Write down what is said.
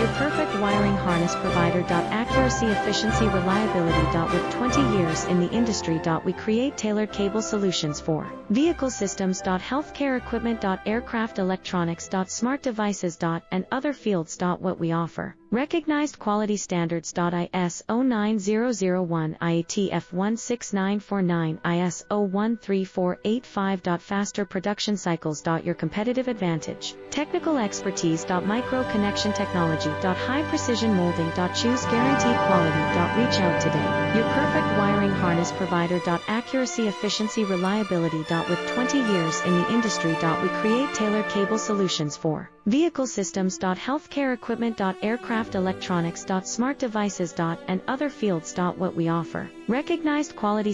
Your perfect wiring harness provider. Accuracy, efficiency, reliability. With 20 years in the industry. We create tailored cable solutions for vehicle systems. Healthcare equipment. Aircraft electronics. Smart devices. And other fields. What we offer. Recognized quality standards. ISO 9001, IATF 16949, ISO 13485. Faster production cycles. Your competitive advantage. Technical expertise. Micro connection technology. High precision molding. Choose guaranteed quality. Reach out today. Your perfect wiring harness provider. Accuracy, efficiency, reliability. With 20 years in the industry. We create tailored cable solutions for vehicle systems. Healthcare equipment. Aircraft electronics. Smart devices. And other fields. What we offer. Recognized quality